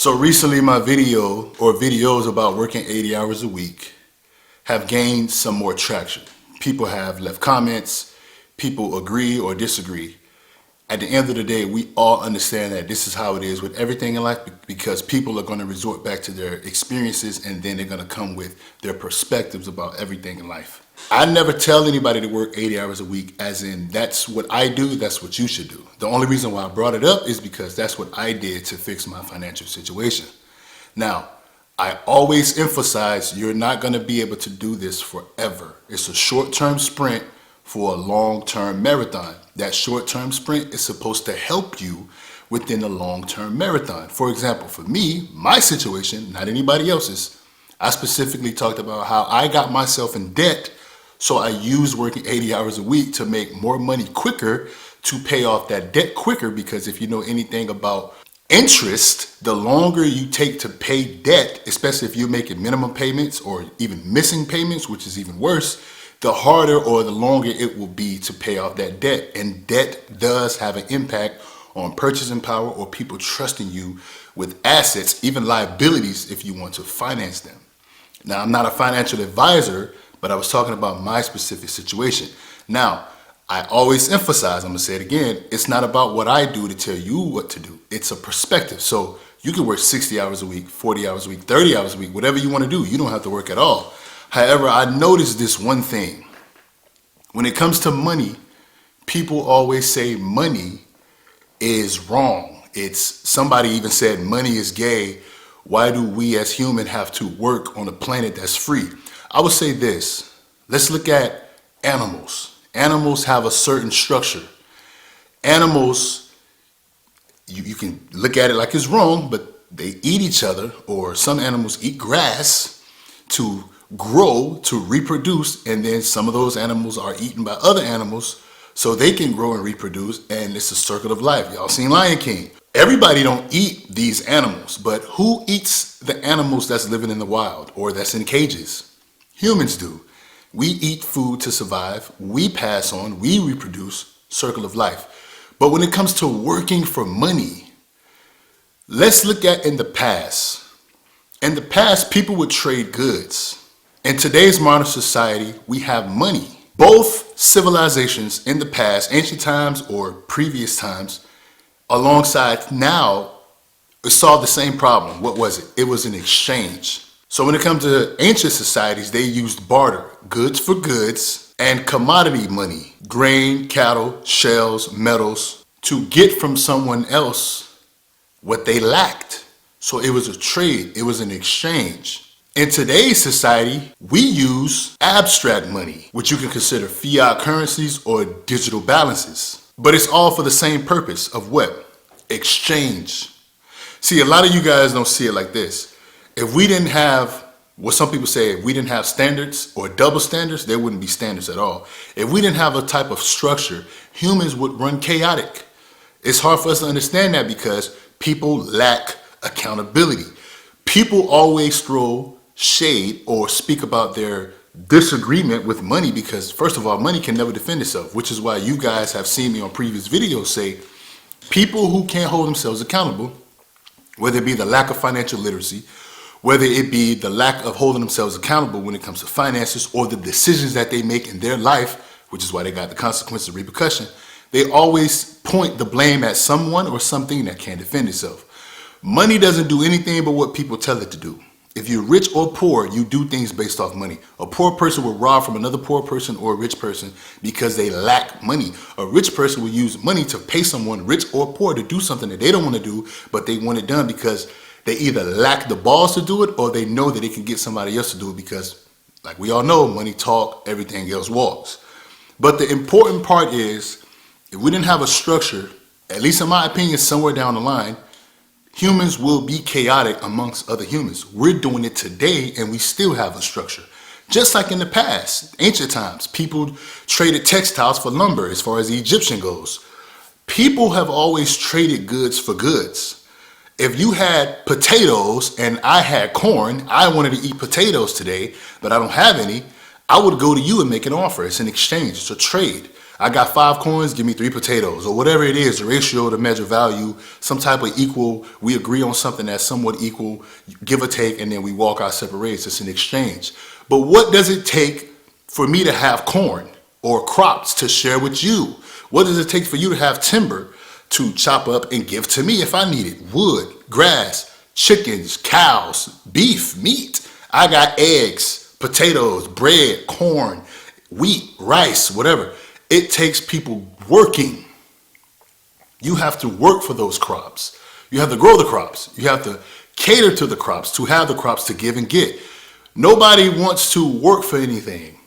So recently my video or videos about working 80 hours a week have gained some more traction. People have left comments, people agree or disagree. At the end of the day, we all understand that this is how it is with everything in life because people are going to resort back to their experiences and then they're going to come with their perspectives about everything in life. I never tell anybody to work 80 hours a week as in that's what I do, that's what you should do. The only reason why I brought it up is because that's what I did to fix my financial situation. Now, I always emphasize you're not going to be able to do this forever. It's a short-term sprint for a long-term marathon. That short-term sprint is supposed to help you within the long-term marathon. For example, for me, my situation, not anybody else's, I specifically talked about how I got myself in debt, so I used working 80 hours a week to make more money quicker to pay off that debt quicker, because if you know anything about interest, the longer you take to pay debt, especially if you're making minimum payments or even missing payments, which is even worse, the harder or the longer it will be to pay off that debt. And debt does have an impact on purchasing power or people trusting you with assets, even liabilities if you want to finance them. Now, I'm not a financial advisor, but I was talking about my specific situation. Now, I always emphasize, I'm gonna say it again, it's not about what I do to tell you what to do. It's a perspective. So you can work 60 hours a week, 40 hours a week, 30 hours a week, whatever you wanna do. You don't have to work at all. However, I noticed this one thing. When it comes to money, people always say money is wrong. Somebody even said money is gay. Why do we as humans have to work on a planet that's free? I would say this. Let's look at animals. Animals have a certain structure. Animals, you can look at it like it's wrong, but they eat each other, or some animals eat grass to grow, to reproduce, and then some of those animals are eaten by other animals so they can grow and reproduce, and it's a circle of life. Y'all seen Lion King. Everybody don't eat these animals, but who eats the animals that's living in the wild or that's in cages? Humans do. We eat food to survive, we pass on, we reproduce, circle of life. But when it comes to working for money, let's look at in the past. In the past, people would trade goods. In today's modern society, we have money. Both civilizations in the past, ancient times or previous times, alongside now, solved the same problem. What was it? It was an exchange. So when it comes to ancient societies, they used barter, goods for goods, and commodity money, grain, cattle, shells, metals, to get from someone else what they lacked. So it was a trade, it was an exchange. In today's society, we use abstract money, which you can consider fiat currencies or digital balances. But it's all for the same purpose of what? Exchange. See, a lot of you guys don't see it like this. If we didn't have, what some people say, if we didn't have standards or double standards, there wouldn't be standards at all. If we didn't have a type of structure, humans would run chaotic. It's hard for us to understand that because people lack accountability. People always throw shade or speak about their disagreement with money because, first of all, money can never defend itself, which is why you guys have seen me on previous videos say people who can't hold themselves accountable, whether it be the lack of financial literacy, whether it be the lack of holding themselves accountable when it comes to finances or the decisions that they make in their life, which is why they got the consequences of repercussion, they always point the blame at someone or something that can't defend itself. Money doesn't do anything but what people tell it to do. If you're rich or poor, you do things based off money. A poor person will rob from another poor person or a rich person because they lack money. A rich person will use money to pay someone, rich or poor, to do something that they don't want to do, but they want it done because they either lack the balls to do it or they know that they can get somebody else to do it because, like we all know, money talk, everything else walks. But the important part is, if we didn't have a structure, at least in my opinion, somewhere down the line, humans will be chaotic amongst other humans. We're doing it today and we still have a structure. Just like in the past, ancient times, people traded textiles for lumber as far as the Egyptian goes. People have always traded goods for goods. If you had potatoes and I had corn, I wanted to eat potatoes today, but I don't have any, I would go to you and make an offer. It's an exchange, it's a trade. I got 5 coins, give me 3 potatoes, or whatever it is, the ratio to measure value, some type of equal, we agree on something that's somewhat equal, give or take, and then we walk our separate ways. It's an exchange. But what does it take for me to have corn or crops to share with you? What does it take for you to have timber to chop up and give to me if I need it? Wood, grass, chickens, cows, beef, meat. I got eggs, potatoes, bread, corn, wheat, rice, whatever. It takes people working. You have to work for those crops. You have to grow the crops. You have to cater to the crops, to have the crops to give and get. Nobody wants to work for anything.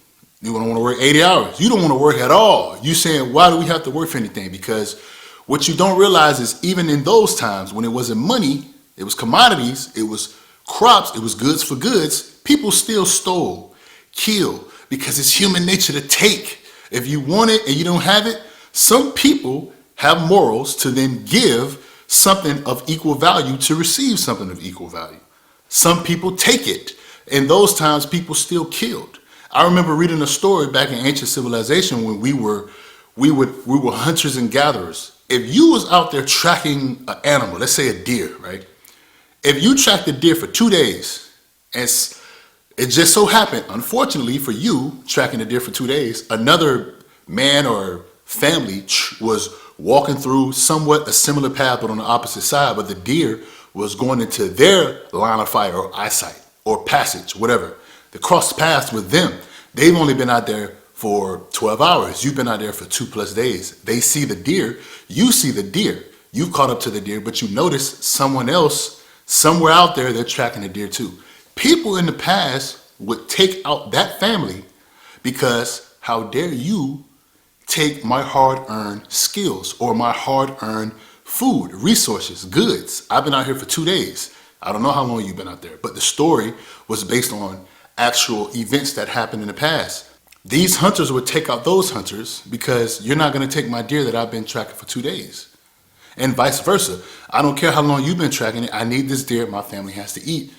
You don't want to work 80 hours. You don't want to work at all. You saying, why do we have to work for anything? Because what you don't realize is even in those times when it wasn't money, it was commodities, it was crops, it was goods for goods, people still stole, killed, because it's human nature to take. If you want it and you don't have it, some people have morals to then give something of equal value to receive something of equal value. Some people take it. In those times, people still killed. I remember reading a story back in ancient civilization when we were hunters and gatherers. If you was out there tracking an animal, let's say a deer, right? If you tracked a deer for 2 days, and it just so happened, unfortunately for you, tracking a deer for 2 days, another man or family was walking through somewhat a similar path but on the opposite side, but the deer was going into their line of fire or eyesight or passage, whatever. They crossed paths with them. They've only been out there for 12 hours. You've been out there for 2+ days. They see the deer. You see the deer. You caught up to the deer, but you notice someone else, somewhere out there, they're tracking the deer too. People in the past would take out that family because how dare you take my hard-earned skills or my hard-earned food, resources, goods. I've been out here for 2 days. I don't know how long you've been out there, but the story was based on actual events that happened in the past. These hunters would take out those hunters because you're not going to take my deer that I've been tracking for 2 days. And vice versa. I don't care how long you've been tracking it. I need this deer my family has to eat.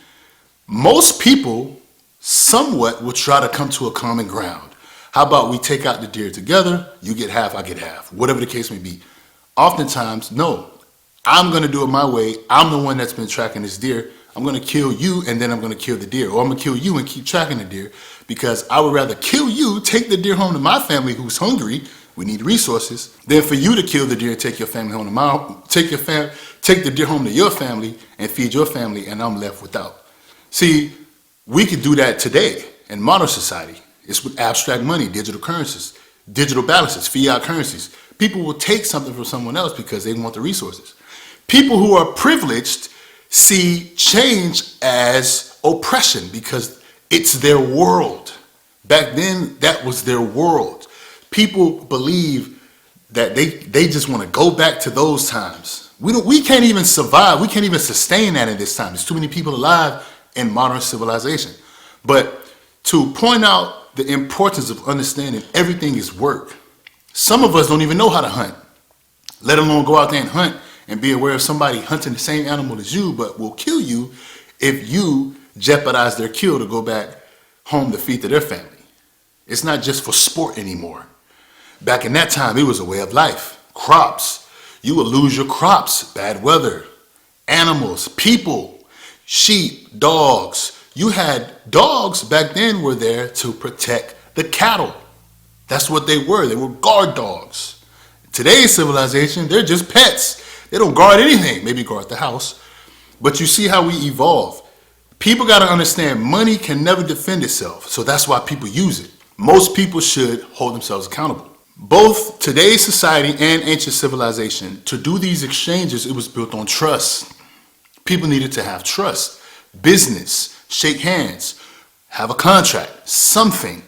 Most people somewhat will try to come to a common ground. How about we take out the deer together? You get half, I get half. Whatever the case may be. Oftentimes, no. I'm going to do it my way. I'm the one that's been tracking this deer. I'm going to kill you and then I'm going to kill the deer. Or I'm going to kill you and keep tracking the deer because I would rather kill you, take the deer home to my family who's hungry, we need resources, than for you to kill the deer and take your family home to take the deer home to your family and feed your family and I'm left without. See, we could do that today in modern society. It's with abstract money, digital currencies, digital balances, fiat currencies. People will take something from someone else because they want the resources. People who are privileged see change as oppression because it's their world. Back then, that was their world. People believe that they just want to go back to those times. We can't even survive. We can't even sustain that in this time. There's too many people alive in modern civilization. But to point out the importance of understanding everything is work. Some of us don't even know how to hunt, let alone go out there and hunt and be aware of somebody hunting the same animal as you, but will kill you if you jeopardize their kill to go back home to feed to their family. It's not just for sport anymore. Back in that time, it was a way of life. Crops. You would lose your crops, bad weather, animals, people, sheep, dogs. You had dogs back then were there to protect the cattle. That's what they were. They were guard dogs. Today's civilization, they're just pets. They don't guard anything, maybe guard the house. But you see how we evolve. People got to understand money can never defend itself. So that's why people use it. Most people should hold themselves accountable. Both today's society and ancient civilization, to do these exchanges, it was built on trust. People needed to have trust. Business, shake hands, have a contract, something.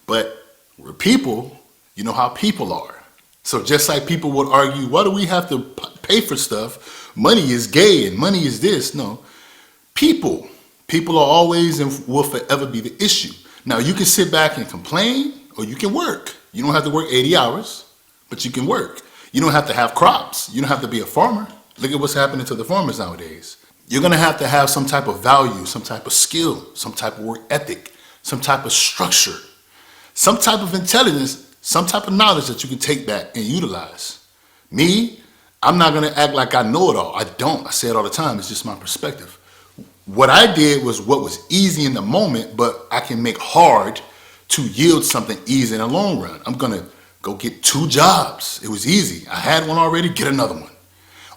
But we're people, you know how people are. So just like people would argue, why do we have to pay for stuff? Money is gay and money is this. No, people are always and will forever be the issue. Now you can sit back and complain or you can work. You don't have to work 80 hours, but you can work. You don't have to have crops. You don't have to be a farmer. Look at what's happening to the farmers nowadays. You're going to have some type of value, some type of skill, some type of work ethic, some type of structure, some type of intelligence some type of knowledge that you can take back and utilize. Me, I'm not going to act like I know it all. I don't. I say it all the time. It's just my perspective. What I did was what was easy in the moment, but I can make hard to yield something easy in the long run. I'm going to go get 2 jobs. It was easy. I had one already, get another one.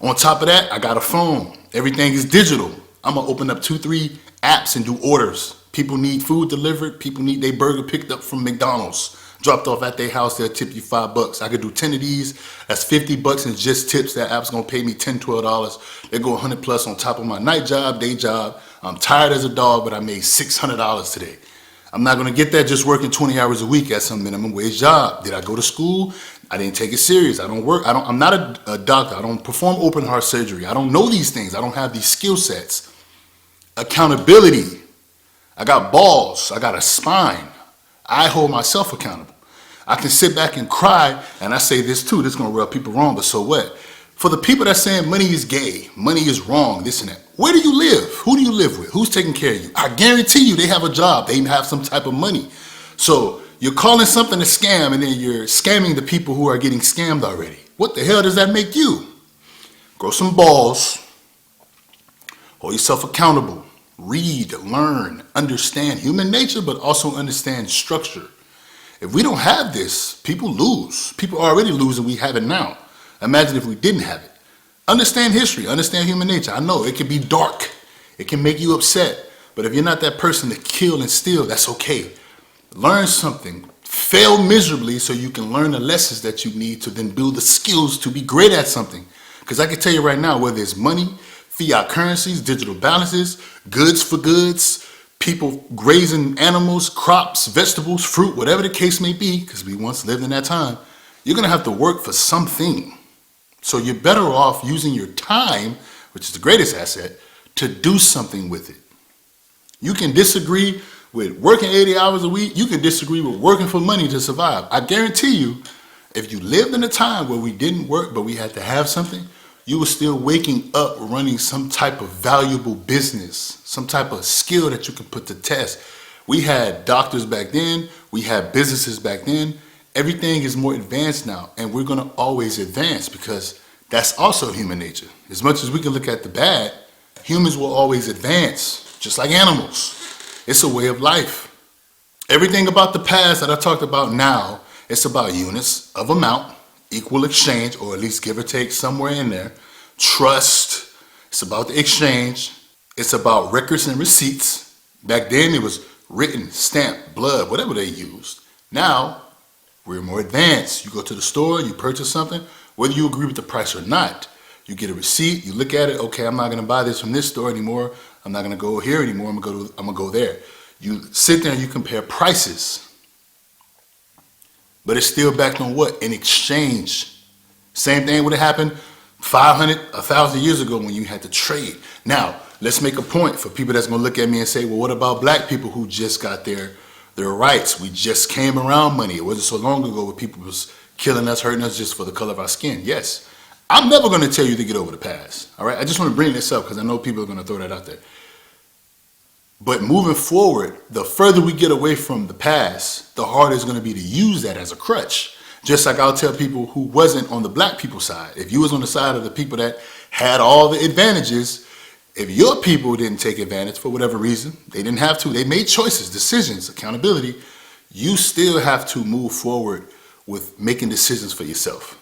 On top of that, I got a phone. Everything is digital. I'm going to open up 2, 3 apps and do orders. People need food delivered. People need their burger picked up from McDonald's, dropped off at their house. They'll tip you $5. I could do 10 of these. That's $50 in just tips. That app's going to pay me $10, $12. They go 100 plus on top of my night job, day job. I'm tired as a dog, but I made $600 today. I'm not going to get that just working 20 hours a week at some minimum wage job. Did I go to school? I didn't take it serious. I don't work. I'm not a doctor. I don't perform open heart surgery. I don't know these things. I don't have these skill sets. Accountability. I got balls. I got a spine. I hold myself accountable. I can sit back and cry, and I say this too. This is going to rub people wrong, but so what? For the people that saying money is gay, money is wrong, this and that, where do you live? Who do you live with? Who's taking care of you? I guarantee you they have a job. They have some type of money. So you're calling something a scam, and then you're scamming the people who are getting scammed already. What the hell does that make you? Grow some balls. Hold yourself accountable. Read, learn, understand human nature, but also understand structure. If we don't have this, people lose. People are already losing. We have it now. Imagine if we didn't have it. Understand history. Understand human nature. I know it can be dark. It can make you upset. But if you're not that person to kill and steal, that's okay. Learn something. Fail miserably so you can learn the lessons that you need to then build the skills to be great at something. Because I can tell you right now, whether it's money, fiat currencies, digital balances, goods for goods, people grazing animals, crops, vegetables, fruit, whatever the case may be, because we once lived in that time, you're going to have to work for something. So you're better off using your time, which is the greatest asset, to do something with it. You can disagree with working 80 hours a week. You can disagree with working for money to survive. I guarantee you, if you lived in a time where we didn't work, but we had to have something, you were still waking up running some type of valuable business, some type of skill that you can put to test. We had doctors back then. We had businesses back then. Everything is more advanced now, and we're going to always advance because that's also human nature. As much as we can look at the bad, humans will always advance, just like animals. It's a way of life. Everything about the past that I talked about now, it's about units of amount, equal exchange, or at least give or take somewhere in there. Trust. It's about the exchange. It's about records and receipts. Back then it was written, stamped, blood, whatever they used. Now we're more advanced. You go to the store, you purchase something, whether you agree with the price or not. You get a receipt, you look at it, okay, I'm not going to buy this from this store anymore. I'm not going to go here anymore. I'm going to go there. You sit there and you compare prices. But it's still backed on what? An exchange. Same thing would have happened 500, 1,000 years ago when you had to trade. Now, let's make a point for people that's going to look at me and say, well, what about black people who just got their rights? We just came around money. It wasn't so long ago where people was killing us, hurting us just for the color of our skin. Yes, I'm never going to tell you to get over the past. All right, I just want to bring this up because I know people are going to throw that out there. But moving forward, the further we get away from the past, the harder it's going to be to use that as a crutch. Just like I'll tell people who wasn't on the black people side. If you was on the side of the people that had all the advantages, if your people didn't take advantage for whatever reason, they didn't have to, they made choices, decisions, accountability, you still have to move forward with making decisions for yourself.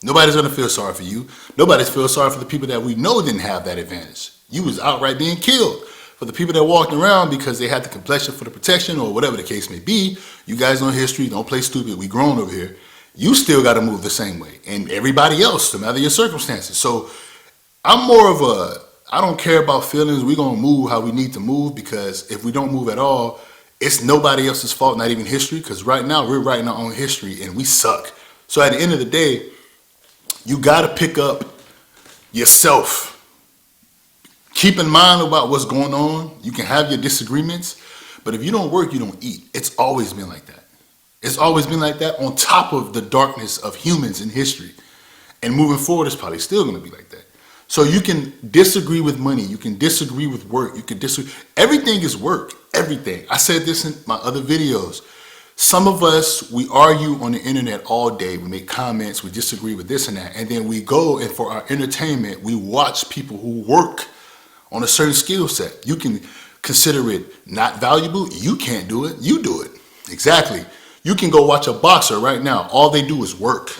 Nobody's going to feel sorry for you. Nobody's feel sorry for the people that we know didn't have that advantage. You was outright being killed. For the people that walked around because they had the complexion for the protection or whatever the case may be, you guys know history, don't play stupid, we grown over here. You still got to move the same way. And everybody else, no matter your circumstances. So I'm more of I don't care about feelings. We're going to move how we need to move because if we don't move at all, it's nobody else's fault, not even history. Because right now we're writing our own history and we suck. So at the end of the day, you got to pick up yourself. Keep in mind about what's going on. You can have your disagreements, but if you don't work, you don't eat. It's always been like that. It's always been like that on top of the darkness of humans in history. And moving forward, it's probably still going to be like that. So you can disagree with money. You can disagree with work. You can disagree. Everything is work. Everything. I said this in my other videos. Some of us, we argue on the internet all day. We make comments, we disagree with this and that. And then we go and for our entertainment, we watch people who work on a certain skill set. You can consider it not valuable. You can't do it. You do it. Exactly. You can go watch a boxer right now. All they do is work.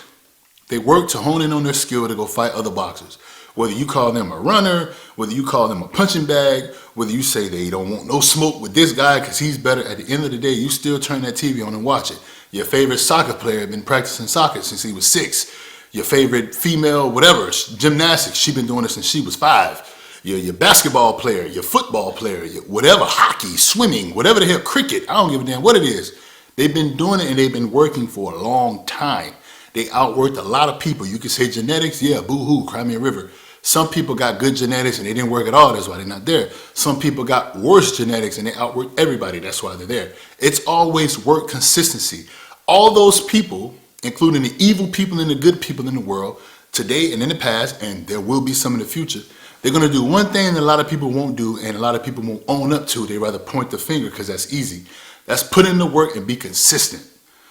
They work to hone in on their skill to go fight other boxers. Whether you call them a runner, whether you call them a punching bag, whether you say they don't want no smoke with this guy because he's better, at the end of the day, you still turn that TV on and watch it. Your favorite soccer player has been practicing soccer since he was 6. Your favorite female, whatever, gymnastics, she's been doing it since she was 5. Your basketball player, your football player, your whatever, hockey, swimming, whatever the hell, cricket, I don't give a damn what it is. They've been doing it and they've been working for a long time. They outworked a lot of people. You could say genetics, yeah, boo-hoo, cry me a river. Some people got good genetics and they didn't work at all, that's why they're not there. Some people got worse genetics and they outworked everybody, that's why they're there. It's always work consistency. All those people, including the evil people and the good people in the world, today and in the past, and there will be some in the future, they're going to do one thing that a lot of people won't do and a lot of people won't own up to. They rather point the finger because that's easy. That's put in the work and be consistent.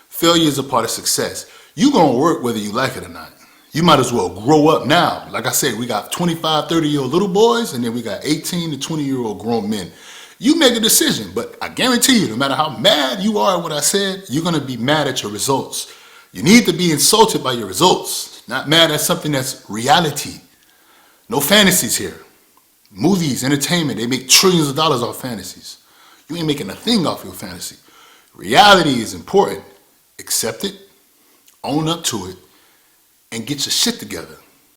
Failure is a part of success. You're going to work whether you like it or not. You might as well grow up now. Like I said, we got 25, 30-year-old little boys, and then we got 18 to 20-year-old grown men. You make a decision, but I guarantee you, no matter how mad you are at what I said, you're going to be mad at your results. You need to be insulted by your results, not mad at something that's reality. No fantasies here. Movies, entertainment, they make trillions of dollars off fantasies. You ain't making a thing off your fantasy. Reality is important. Accept it, own up to it, and get your shit together.